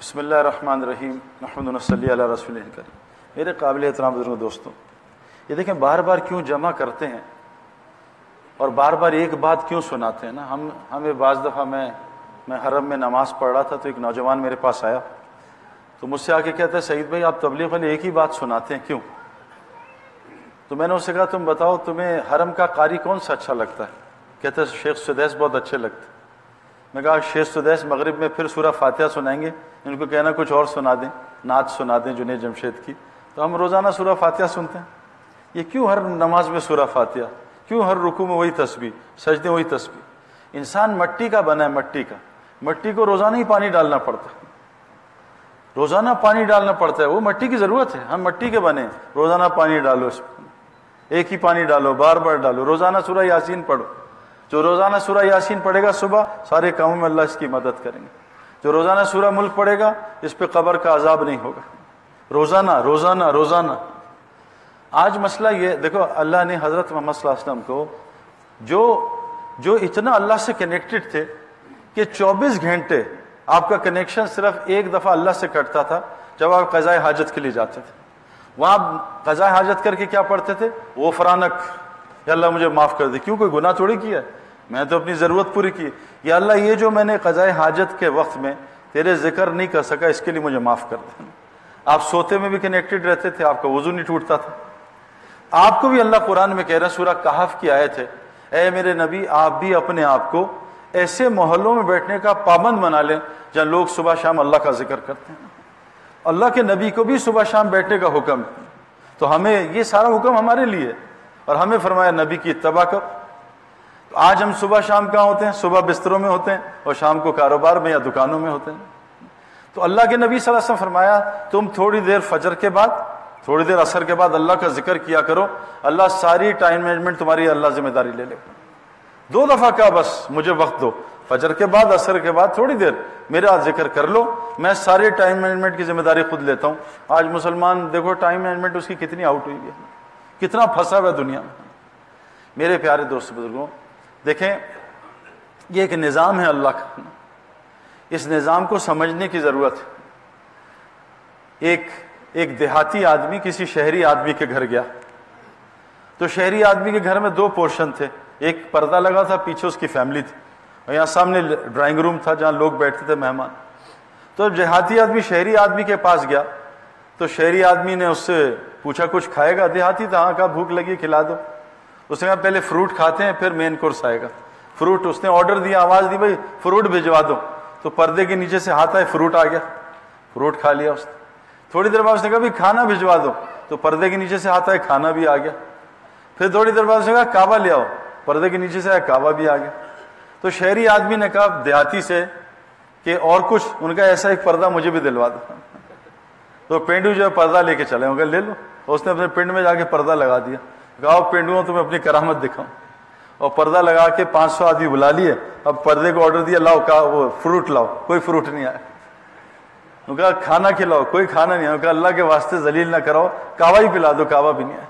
بسم اللہ الرحمن الرحیم نحمد و نصلی علی رسول اللہ کریم۔ میرے قابل احترام بزرگوں دوستوں، یہ دیکھیں بار بار کیوں جمع کرتے ہیں اور بار بار ایک بات کیوں سناتے ہیں نا۔ ہمیں بعض دفعہ میں حرم میں نماز پڑھ رہا تھا تو ایک نوجوان میرے پاس آیا تو مجھ سے آ کے کہتا ہے سعید بھائی آپ تبلیغ والے ایک ہی بات سناتے ہیں کیوں؟ تو میں نے اس سے کہا تم بتاؤ تمہیں حرم کا قاری کون سا اچھا لگتا ہے؟ کہتا ہے شیخ سدیس بہت اچھے لگتے۔ میں کہا شیخ سدیس مغرب میں پھر سورہ فاتحہ سنائیں گے، ان کو کہنا کچھ اور سنا دیں، نعت سنا دیں جنید جمشید کی۔ تو ہم روزانہ سورہ فاتحہ سنتے ہیں، یہ کیوں ہر نماز میں سورہ فاتحہ، کیوں ہر رکوع میں وہی تسبیح، سجدے وہی تسبیح؟ انسان مٹی کا بنا ہے، مٹی کو روزانہ ہی پانی ڈالنا پڑتا ہے، روزانہ پانی ڈالنا پڑتا ہے، وہ مٹی کی ضرورت ہے، ہم مٹی کے بنے، روزانہ پانی ڈالو، اس میں ایک ہی پانی ڈالو، بار بار ڈالو، روزانہ سورہ یاسین پڑھو۔ جو روزانہ سورہ یاسین پڑھے گا صبح سارے کاموں میں اللہ اس کی مدد کریں گے۔ جو روزانہ سورہ ملک پڑھے گا اس پہ قبر کا عذاب نہیں ہوگا۔ روزانہ روزانہ روزانہ۔ آج مسئلہ یہ دیکھو، اللہ نے حضرت محمد صلی اللہ علیہ وسلم کو جو اتنا اللہ سے کنیکٹڈ تھے کہ 24 گھنٹے آپ کا کنیکشن صرف ایک دفعہ اللہ سے کٹتا تھا جب آپ قضاء حاجت کے لیے جاتے تھے۔ وہاں قضاء حاجت کر کے کیا پڑھتے تھے؟ غفرانک، یا اللہ مجھے معاف کر دے، کیوں کوئی گناہ تھوڑی کیا ہے، میں تو اپنی ضرورت پوری کی، یا اللہ یہ جو میں نے قضاء حاجت کے وقت میں تیرے ذکر نہیں کر سکا اس کے لیے مجھے معاف کر دے۔ آپ سوتے میں بھی کنیکٹڈ رہتے تھے، آپ کا وضو نہیں ٹوٹتا تھا۔ آپ کو بھی اللہ قرآن میں کہہ رہا ہے، سورہ کہف کی آیت ہے، اے میرے نبی آپ بھی اپنے آپ کو ایسے محلوں میں بیٹھنے کا پابند بنا لیں جہاں لوگ صبح شام اللہ کا ذکر کرتے ہیں۔ اللہ کے نبی کو بھی صبح شام بیٹھنے کا حکم ہے، تو ہمیں یہ سارا حکم ہمارے لیے، اور ہمیں فرمایا نبی کی اتباع کر۔ تو آج ہم صبح شام کہاں ہوتے ہیں؟ صبح بستروں میں ہوتے ہیں اور شام کو کاروبار میں یا دکانوں میں ہوتے ہیں۔ تو اللہ کے نبی صلی اللہ علیہ وسلم فرمایا تم تھوڑی دیر فجر کے بعد، تھوڑی دیر عصر کے بعد اللہ کا ذکر کیا کرو، اللہ ساری ٹائم مینجمنٹ تمہاری اللہ ذمہ داری لے لے۔ 2 دفعہ کہا بس مجھے وقت دو، فجر کے بعد عصر کے بعد تھوڑی دیر میرا ذکر کر لو، میں ساری ٹائم مینجمنٹ کی ذمہ داری خود لیتا ہوں۔ آج مسلمان دیکھو ٹائم مینجمنٹ اس کی کتنی آؤٹ ہوئی ہے، کتنا پھنسا ہوا ہے دنیا میں۔ میرے پیارے دوست بزرگوں، دیکھیں یہ ایک نظام ہے اللہ کا، اس نظام کو سمجھنے کی ضرورت ہے۔ ایک دیہاتی آدمی کسی شہری آدمی کے گھر گیا تو شہری آدمی کے گھر میں 2 پورشن تھے، ایک پردہ لگا تھا، پیچھے اس کی فیملی تھی، اور یہاں سامنے ڈرائنگ روم تھا جہاں لوگ بیٹھتے تھے مہمان۔ تو جب دیہاتی آدمی شہری آدمی کے پاس گیا تو شہری آدمی نے اس سے پوچھا کچھ کھائے گا؟ دیہاتی تھا، ہاں، کہا بھوک لگی کھلا دو۔ اس نے کہا پہلے فروٹ کھاتے ہیں پھر مین کورس آئے گا۔ فروٹ اس نے آرڈر دیا، آواز دی بھائی فروٹ بھجوا دو، تو پردے کے نیچے سے ہاتھ آئے، فروٹ آ گیا، فروٹ کھا لیا اس نے۔ تھوڑی دیر بعد اس نے کہا بھائی کھانا بھجوا دو، تو پردے کے نیچے سے ہاتھ آئے، کھانا بھی آ گیا۔ پھر تھوڑی دیر بعد اس نے کہا کعبہ لے آؤ، پردے کے نیچے سے آیا، کعبہ بھی آ گیا۔ تو شہری آدمی نے کہا دیہاتی سے کہ اور کچھ؟ ان کا ایسا ایک پردہ مجھے بھی دلوا دو۔ تو پینڈو جو ہے پردہ لے کے چلے، لے لو۔ اس نے اپنے پنڈ میں جا کے پردہ لگا دیا، کہا پینڈو تمہیں اپنی کرامت دکھاؤں، اور پردہ لگا کے 500 آدمی بلا لیے۔ اب پردے کو آرڈر دیا، لاؤ کہا وہ فروٹ لاؤ، کوئی فروٹ نہیں آیا۔ انہوں نے کہا کھانا کھلاؤ، کوئی کھانا نہیں آیا۔ انہوں نے کہا اللہ کے واسطے ذلیل نہ کراؤ، کعبہ ہی پلا دو، کعبہ بھی نہیں آیا۔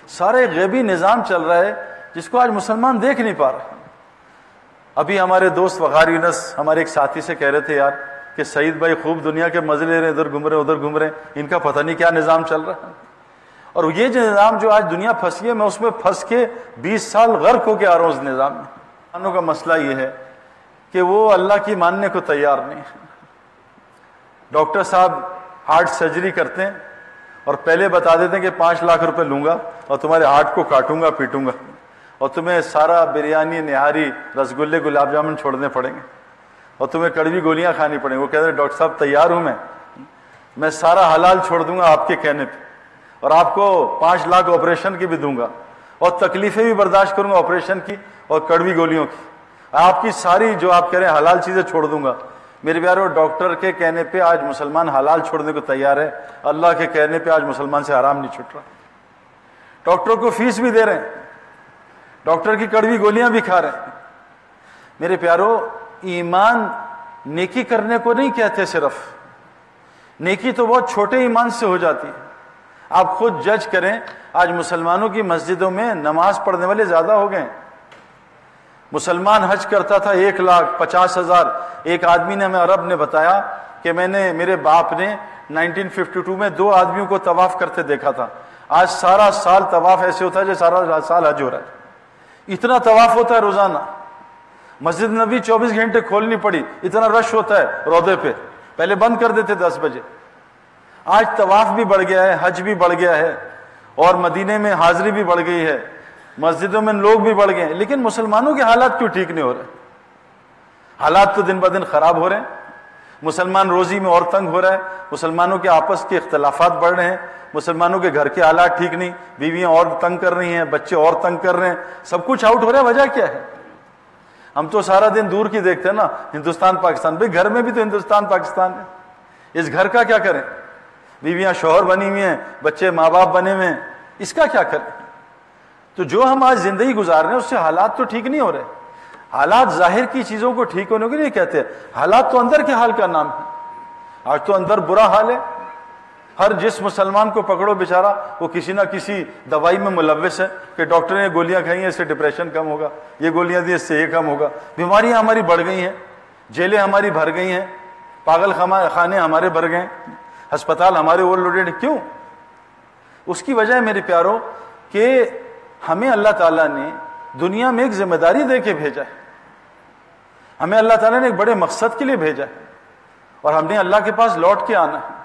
سارے غیبی نظام چل رہا ہے جس کو آج مسلمان دیکھ نہیں پا رہے۔ ابھی ہمارے دوست وقار یونس ہمارے ایک ساتھی سے کہہ رہے تھے یار کہ سعید بھائی خوب دنیا کے مزے لے رہے ہیں، ادھر گھوم رہے ادھر گھوم رہے ہیں، ان کا پتہ نہیں کیا نظام چل رہا ہے۔ اور یہ جو نظام جو آج دنیا پھنسی ہے، میں اس میں پھنس کے 20 سال غرق ہو کے آ رہا ہوں اس نظام میں۔ انسانوں کا مسئلہ یہ ہے کہ وہ اللہ کی ماننے کو تیار نہیں۔ ڈاکٹر صاحب ہارٹ سرجری کرتے ہیں اور پہلے بتا دیتے ہیں کہ 5 لاکھ روپے لوں گا اور تمہارے ہارٹ کو کاٹوں گا، پیٹوں گا، اور تمہیں سارا بریانی، نہاری، رسگلے، گلاب جامن چھوڑنے پڑیں گے، اور تمہیں کڑوی گولیاں کھانی پڑیں گی۔ وہ کہتے ہیں ڈاکٹر صاحب تیار ہوں میں سارا حلال چھوڑ دوں گا آپ کے کہنے پہ، اور آپ کو 5 لاکھ آپریشن کی بھی دوں گا، اور تکلیفیں بھی برداشت کروں گا آپریشن کی اور کڑوی گولیوں کی، آپ کی ساری جو آپ کہہ رہے ہیں حلال چیزیں چھوڑ دوں گا۔ میرے پیارو، ڈاکٹر کے کہنے پہ آج مسلمان حلال چھوڑنے کو تیار ہے، اللہ کے کہنے پہ آج مسلمان سے حرام نہیں چھٹ رہا۔ ڈاکٹر کو فیس بھی دے رہے ہیں، ڈاکٹر کی کڑوی گولیاں بھی کھا رہے ہیں۔ میرے پیارو، ایمان نیکی کرنے کو نہیں کہتے، صرف نیکی تو بہت چھوٹے ایمان سے ہو جاتی ہے۔ آپ خود جج کریں، آج مسلمانوں کی مسجدوں میں نماز پڑھنے والے زیادہ ہو گئے ہیں۔ مسلمان حج کرتا تھا 1,50,000، ایک آدمی نے ہمیں عرب نے بتایا کہ میں نے میرے باپ نے 1952 میں 2 آدمیوں کو طواف کرتے دیکھا تھا. آج سارا سال طواف ایسے ہوتا ہے جیسے سارا سال حج ہو رہا ہے. اتنا طواف ہوتا ہے روزانہ. مسجد نبی 24 گھنٹے کھولنی پڑی, اتنا رش ہوتا ہے روضے پہ. پہلے بند کر دیتے 10 بجے. آج طواف بھی بڑھ گیا ہے, حج بھی بڑھ گیا ہے, اور مدینے میں حاضری بھی بڑھ گئی ہے, مسجدوں میں لوگ بھی بڑھ گئے ہیں. لیکن مسلمانوں کے حالات کیوں ٹھیک نہیں ہو رہے؟ حالات تو دن بدن خراب ہو رہے ہیں. مسلمان روزی میں اور تنگ ہو رہا ہے, مسلمانوں کے آپس کے اختلافات بڑھ رہے ہیں, مسلمانوں کے گھر کے حالات ٹھیک نہیں, بیویاں اور تنگ کر رہی ہیں, بچے اور تنگ کر رہے ہیں, سب کچھ آؤٹ ہو رہا ہے. وجہ کیا ہے؟ ہم تو سارا دن دور کی دیکھتے ہیں نا, ہندوستان پاکستان. بھائی گھر میں بھی تو ہندوستان پاکستان ہے. اس گھر کا کیا کریں؟ بیویاں شوہر بنی ہوئی ہیں, بچے ماں باپ بنے ہوئے ہیں, اس کا کیا کریں؟ تو جو ہم آج زندگی گزار رہے ہیں اس سے حالات تو ٹھیک نہیں ہو رہے. حالات ظاہر کی چیزوں کو ٹھیک ہونے کے لیے کہتے ہیں, حالات تو اندر کے حال کا نام ہے. آج تو اندر برا حال ہے. ہر جس مسلمان کو پکڑو بیچارہ وہ کسی نہ کسی دوائی میں ملوث ہے, کہ ڈاکٹر نے گولیاں کھائی ہیں اس سے ڈپریشن کم ہوگا, یہ گولیاں دی اس سے یہ کم ہوگا. بیماریاں ہماری بڑھ گئی ہیں, جیلیں ہماری بھر گئی ہیں, پاگل خانے ہمارے بھر گئے, ہسپتال ہمارے اوور لوڈیڈ. کیوں؟ اس کی وجہ ہے میرے پیاروں کہ ہمیں اللہ تعالیٰ نے دنیا میں ایک ذمہ داری دے کے بھیجا ہے. ہمیں اللہ تعالیٰ نے ایک بڑے مقصد کے لیے بھیجا ہے, اور ہم نے اللہ کے پاس لوٹ کے آنا ہے.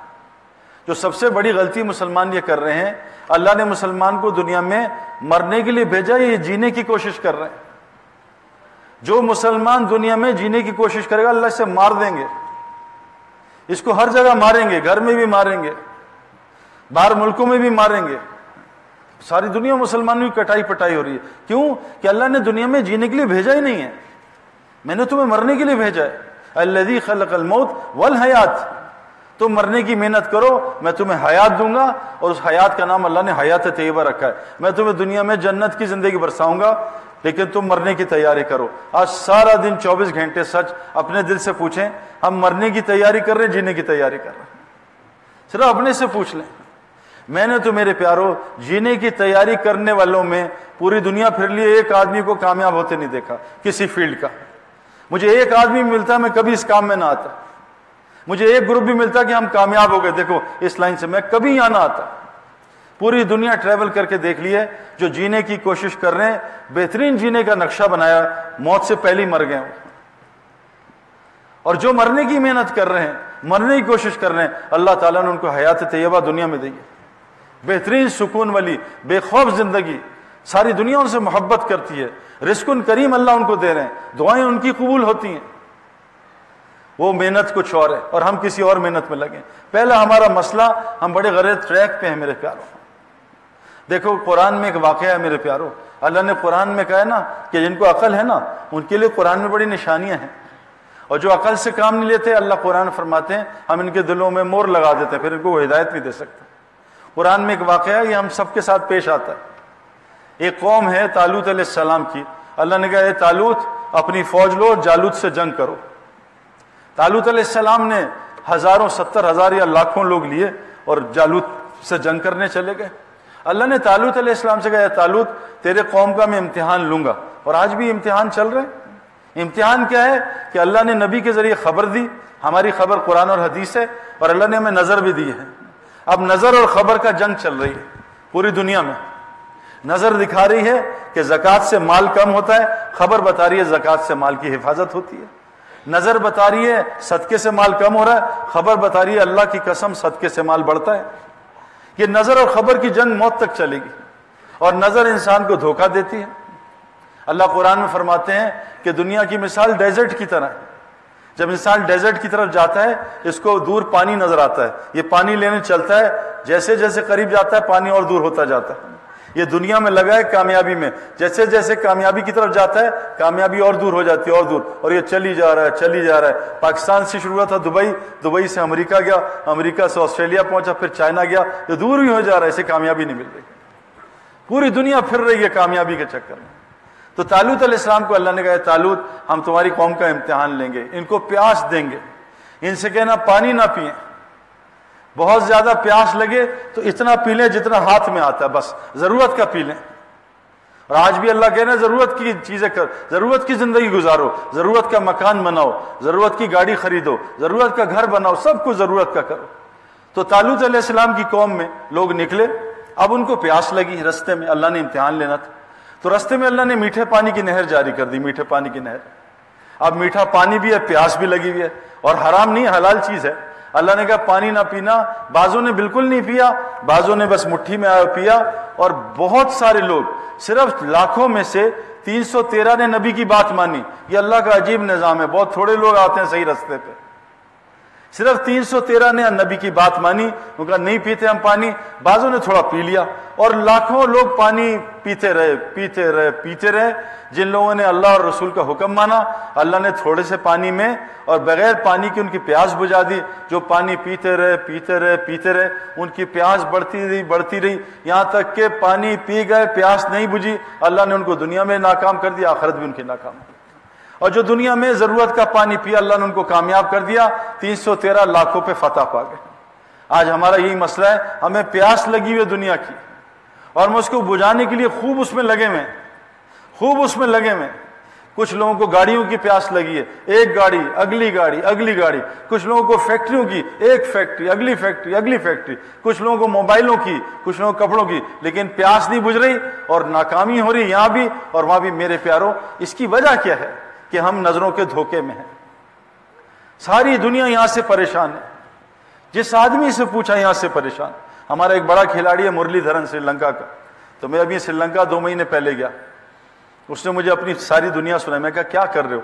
جو سب سے بڑی غلطی مسلمان یہ کر رہے ہیں, اللہ نے مسلمان کو دنیا میں مرنے کے لیے بھیجا, یہ جینے کی کوشش کر رہے ہیں. جو مسلمان دنیا میں جینے کی کوشش کرے گا اللہ اسے مار دیں گے. اس کو ہر جگہ ماریں گے, گھر میں بھی ماریں گے, باہر ملکوں میں بھی ماریں گے. ساری دنیا مسلمانوں کی کٹائی پٹائی ہو رہی ہے. کیوں؟ کہ اللہ نے دنیا میں جینے کے لیے بھیجا ہی نہیں ہے. میں نے تمہیں مرنے کے لیے بھیجا ہے. الذی خلق الموت والحیات, تم مرنے کی محنت کرو, میں تمہیں حیات دوں گا, اور اس حیات کا نام اللہ نے حیات طیبہ رکھا ہے. میں تمہیں دنیا میں جنت کی زندگی برساؤں گا, لیکن تم مرنے کی تیاری کرو. آج سارا دن 24 گھنٹے سچ اپنے دل سے پوچھیں, ہم مرنے کی تیاری کر رہے ہیں, جینے کی تیاری کر رہے ہیں؟ صرف اپنے سے پوچھ لیں. میں نے تو میرے پیاروں جینے کی تیاری کرنے والوں میں پوری دنیا پھر لیے, ایک آدمی کو کامیاب ہوتے نہیں دیکھا کسی فیلڈ کا. مجھے ایک آدمی ملتا میں کبھی اس کام میں نہ آتا. مجھے ایک گروپ بھی ملتا کہ ہم کامیاب ہو گئے, دیکھو اس لائن سے, میں کبھی یہاں نہ آتا. پوری دنیا ٹریول کر کے دیکھ لیے, جو جینے کی کوشش کر رہے ہیں, بہترین جینے کا نقشہ بنایا, موت سے پہلے ہی مر گئے. اور جو مرنے کی محنت کر رہے ہیں, مرنے کی کوشش کر رہے ہیں, اللہ تعالیٰ نے ان کو حیات طیبہ دنیا میں دی ہے, بہترین سکون والی بے خوف زندگی. ساری دنیا ان سے محبت کرتی ہے, رزق کریم اللہ ان کو دے رہے ہیں, دعائیں ان کی قبول ہوتی ہیں. وہ محنت کچھ اور ہے اور ہم کسی اور محنت میں لگے. پہلا ہمارا مسئلہ, ہم بڑے غلط ٹریک پہ ہیں میرے پیاروں. دیکھو قرآن میں ایک واقعہ ہے میرے پیاروں, اللہ نے قرآن میں کہا ہے نا کہ جن کو عقل ہے نا ان کے لیے قرآن میں بڑی نشانیاں ہیں, اور جو عقل سے کام نہیں لیتے اللہ قرآن فرماتے ہیں ہم ان کے دلوں میں مور لگا دیتے ہیں, پھر ان کو وہ ہدایت نہیں دے سکتے. قرآن میں ایک واقعہ ہے, یہ ہم سب کے ساتھ پیش آتا ہے. ایک قوم ہے طالوت علیہ السلام کی, اللہ نے کہا اے طالوت اپنی فوج لو, جالوت سے جنگ کرو. طالوت علیہ السلام نے ہزاروں 70,000 یا لاکھوں لوگ لیے اور جالوت سے جنگ کرنے چلے گئے. اللہ نے طالوت علیہ السلام سے کہا طالوت تیرے قوم کا میں امتحان لوں گا, اور آج بھی امتحان چل رہے ہیں. امتحان کیا ہے کہ اللہ نے نبی کے ذریعے خبر دی, ہماری خبر قرآن اور حدیث ہے, اور اللہ نے ہمیں نظر بھی دی ہے. اب نظر اور خبر کا جنگ چل رہی ہے پوری دنیا میں. نظر دکھا رہی ہے کہ زکوٰۃ سے مال کم ہوتا ہے, خبر بتا رہی ہے زکوٰۃ سے مال کی حفاظت ہوتی ہے. نظر بتا رہی ہے صدقے سے مال کم ہو رہا ہے, خبر بتا رہی ہے اللہ کی قسم صدقے سے مال بڑھتا ہے. یہ نظر اور خبر کی جنگ موت تک چلے گی, اور نظر انسان کو دھوکہ دیتی ہے. اللہ قرآن میں فرماتے ہیں کہ دنیا کی مثال ڈیزرٹ کی طرح ہے. جب انسان ڈیزرٹ کی طرف جاتا ہے اس کو دور پانی نظر آتا ہے, یہ پانی لینے چلتا ہے, جیسے جیسے قریب جاتا ہے پانی اور دور ہوتا جاتا ہے. یہ دنیا میں لگا ہے کامیابی میں, جیسے جیسے کامیابی کی طرف جاتا ہے کامیابی اور دور ہو جاتی ہے, اور دور, اور یہ چلی جا رہا ہے چلی جا رہا ہے. پاکستان سے شروع ہوا تھا دبئی, دبئی سے امریکہ گیا, امریکہ سے آسٹریلیا پہنچا, پھر چائنا گیا, یہ دور ہی ہو جا رہا ہے, اسے کامیابی نہیں مل رہی. پوری دنیا پھر رہی ہے کامیابی کے چکر میں. تو طالوت علیہ السلام کو اللہ نے کہا طالوت ہم تمہاری قوم کا امتحان لیں گے, ان کو پیاس دیں گے, ان سے کہنا پانی نہ پئیں, بہت زیادہ پیاس لگے تو اتنا پی لیں جتنا ہاتھ میں آتا ہے, بس ضرورت کا پی لیں. اور آج بھی اللہ کہہ رہے ہیں ضرورت کی چیزیں کر، ضرورت کی زندگی گزارو، ضرورت کا مکان بناؤ، ضرورت کی گاڑی خریدو، ضرورت کا گھر بناؤ، سب کچھ ضرورت کا کرو۔ تو طالوت علیہ السلام کی قوم میں لوگ نکلے، اب ان کو پیاس لگی رستے میں، اللہ نے امتحان لینا تھا، تو رستے میں اللہ نے میٹھے پانی کی نہر جاری کر دی، میٹھے پانی کی نہر۔ اب میٹھا پانی بھی ہے، پیاس بھی لگی ہوئی ہے، اور حرام نہیں، حلال چیز ہے۔ اللہ نے کہا پانی نہ پینا، بعضوں نے بالکل نہیں پیا، بعضوں نے بس مٹھی میں آیا پیا، اور بہت سارے لوگ، صرف لاکھوں میں سے 313 نے نبی کی بات مانی۔ یہ اللہ کا عجیب نظام ہے، بہت تھوڑے لوگ آتے ہیں صحیح رستے پہ، صرف 313 نے نبی کی بات مانی، ان کا نہیں پیتے ہم پانی، بعضوں نے تھوڑا پی لیا، اور لاکھوں لوگ پانی پیتے رہے پیتے رہے پیتے رہے۔ جن لوگوں نے اللہ اور رسول کا حکم مانا، اللہ نے تھوڑے سے پانی میں اور بغیر پانی کی ان کی پیاس بجھا دی۔ جو پانی پیتے رہے پیتے رہے پیتے رہے، ان کی پیاس بڑھتی رہی، یہاں تک کہ پانی پی گئے، پیاس نہیں بجھی، اللہ نے ان کو دنیا میں ناکام کر دیا، آخرت بھی ان کی ناکام کی۔ اور جو دنیا میں ضرورت کا پانی پیا، اللہ نے ان کو کامیاب کر دیا، 313 لاکھوں پہ فتح پا گئے۔ آج ہمارا یہی مسئلہ ہے، ہمیں پیاس لگی ہوئی دنیا کی، اور ہم اس کو بجھانے کے لیے خوب اس میں لگے ہوئے، خوب اس میں لگے ہوئے۔ کچھ لوگوں کو گاڑیوں کی پیاس لگی ہے، ایک گاڑی اگلی گاڑی اگلی گاڑی، کچھ لوگوں کو فیکٹریوں کی، ایک فیکٹری اگلی فیکٹری اگلی فیکٹری، کچھ لوگوں کو موبائلوں کی، کچھ لوگوں کو کپڑوں کی، لیکن پیاس نہیں بجھ رہی اور ناکامی ہو رہی یہاں بھی اور وہاں بھی۔ میرے پیاروں، اس کی وجہ کیا ہے؟ کہ ہم نظروں کے دھوکے میں ہیں۔ ساری دنیا یہاں سے پریشان ہے، جس آدمی سے پوچھا یہاں سے پریشان۔ ہمارا ایک بڑا کھلاڑی ہے مرلی دھرن، سری لنکا کا، تو میں ابھی سری لنکا 2 مہینے پہلے گیا، اس نے مجھے اپنی ساری دنیا سنائی۔ میں کہا کیا کر رہے ہو؟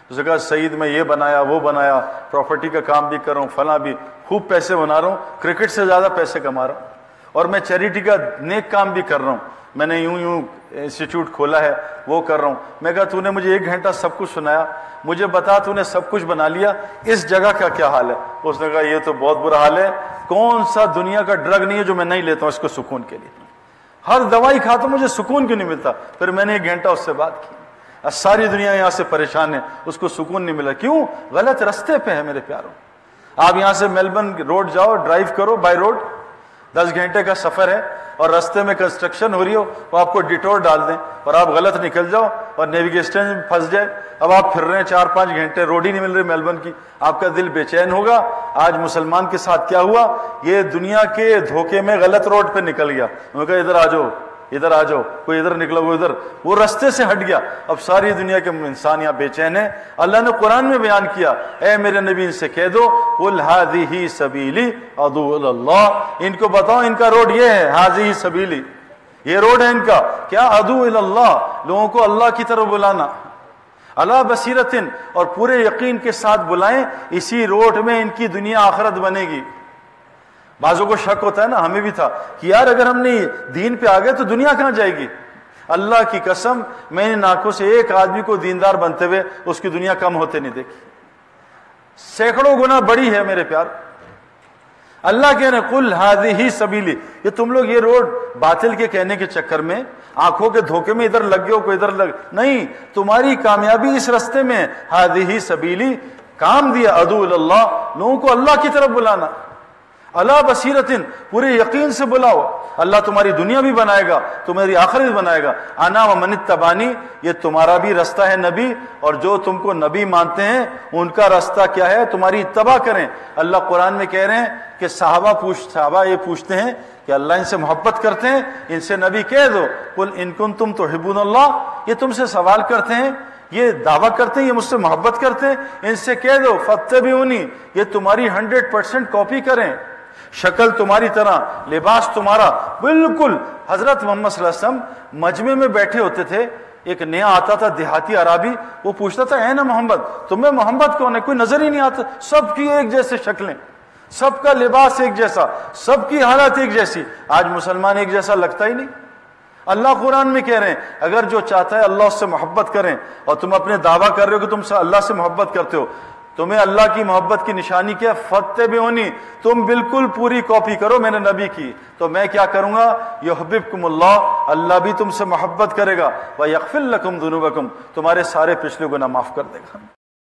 اس نے کہا سعید میں یہ بنایا وہ بنایا، پراپرٹی کا کام بھی کر رہا ہوں، فلاں بھی، خوب پیسے بنا رہا ہوں، کرکٹ سے زیادہ پیسے کما رہا ہوں، اور میں چیریٹی کا نیک کام بھی کر رہا ہوں، میں نے یوں انسٹیٹیوٹ کھولا ہے، وہ کر رہا ہوں۔ میں کہا تو نے مجھے 1 گھنٹہ سب کچھ سنایا، مجھے بتا تو نے سب کچھ بنا لیا، اس جگہ کا کیا حال ہے؟ اس نے کہا یہ تو بہت برا حال ہے، کون سا دنیا کا ڈرگ نہیں ہے جو میں نہیں لیتا ہوں اس کو سکون کے لیے، ہر دوائی کھاتا ہوں، مجھے سکون کیوں نہیں ملتا؟ پھر میں نے 1 گھنٹہ اس سے بات کی۔ ساری دنیا یہاں سے پریشان ہے، اس کو سکون نہیں ملا، کیوں؟ غلط رستے پہ ہے میرے پیاروں۔ آپ یہاں سے میلبرن روڈ جاؤ، ڈرائیو کرو بائی روڈ، 10 گھنٹے کا سفر ہے، اور رستے میں کنسٹرکشن ہو رہی ہو، وہ آپ کو ڈیٹور ڈال دیں اور آپ غلط نکل جاؤ اور نیویگیشن میں پھنس جائے، اب آپ پھر رہے ہیں 4-5 گھنٹے، روڈ ہی نہیں مل رہی میلبرن کی، آپ کا دل بے چین ہوگا۔ آج مسلمان کے ساتھ کیا ہوا؟ یہ دنیا کے دھوکے میں غلط روڈ پہ نکل گیا، انہوں نے کہا ادھر آ جاؤ ادھر آ جاؤ، کوئی ادھر نکلا وہ ادھر، وہ رستے سے ہٹ گیا۔ اب ساری دنیا کے انسان یہاں بے چین ہیں۔ اللہ نے قرآن میں بیان کیا، اے میرے نبی ان سے کہہ دو قل ھذہ سبیلی ادعو الی اللہ، ان کو بتاؤ ان کا روڈ یہ ہے، ھذہ سبیلی، یہ روڈ ہے ان کا، کیا؟ ادعو الی اللہ، لوگوں کو اللہ کی طرف بلانا، علی بصیرۃ، اور پورے یقین کے ساتھ بلائیں، اسی روڈ میں ان کی دنیا آخرت بنے گی۔ بعضوں کو شک ہوتا ہے نا، ہمیں بھی تھا کہ یار اگر ہم نے دین پہ آ گئے تو دنیا کہاں جائے گی؟ اللہ کی قسم میں نے آنکھوں سے ایک آدمی کو دیندار بنتے ہوئے اس کی دنیا کم ہوتے نہیں دیکھی، سینکڑوں گنا بڑی ہے میرے پیار۔ اللہ کہہ رہے ہیں قل ھذہ سبیلی، یہ تم لوگ یہ روڈ باطل کے کہنے کے چکر میں آنکھوں کے دھوکے میں ادھر لگ گئے ہو، کوئی ادھر لگ نہیں، تمہاری کامیابی اس رستے میں، ھذہ سبیلی، کام دیا ادعو الی اللہ، لوگوں کو اللہ کی طرف بلانا، علی بصیرۃ، پورے یقین سے بلاؤ، اللہ تمہاری دنیا بھی بنائے گا، تمہاری آخرت بھی بنائے گا، انا ومن اتبعنی، یہ تمہارا بھی رستہ ہے نبی، اور جو تم کو نبی مانتے ہیں ان کا رستہ کیا ہے؟ تمہاری اتباع کریں۔ اللہ قرآن میں کہہ رہے ہیں کہ صحابہ یہ پوچھتے ہیں کہ اللہ ان سے محبت کرتے ہیں، ان سے نبی کہہ دو قل ان کنتم تحبون اللہ، یہ تم سے سوال کرتے ہیں، یہ دعویٰ کرتے ہیں، یہ مجھ سے محبت کرتے ہیں، ان سے کہہ دو فاتبعونی، یہ تمہاری 100% کاپی کریں، شکل تمہاری طرح، لباس تمہارا بالکل۔ حضرت محمد صلی اللہ علیہ وسلم مجمع میں بیٹھے ہوتے تھے، ایک نیا آتا تھا دیہاتی عربی، وہ پوچھتا تھا اے نا محمد، تمہیں محمد کون ہے؟ کوئی نظر ہی نہیں آتا، سب کی ایک جیسے شکلیں، سب کا لباس ایک جیسا، سب کی حالت ایک جیسی۔ آج مسلمان ایک جیسا لگتا ہی نہیں۔ اللہ قرآن میں کہہ رہے ہیں اگر جو چاہتا ہے اللہ اس سے محبت کریں، اور تم اپنے دعویٰ کر رہے ہو کہ تم اللہ سے محبت کرتے ہو، تمہیں اللہ کی محبت کی نشانی کیا؟ فاتبعونی، تم بالکل پوری کاپی کرو میرے نبی کی، تو میں کیا کروں گا؟ یحببکم اللہ، اللہ بھی تم سے محبت کرے گا، ویغفر لکم ذنوبکم، تمہارے سارے پچھلے گناہ معاف کر دے گا۔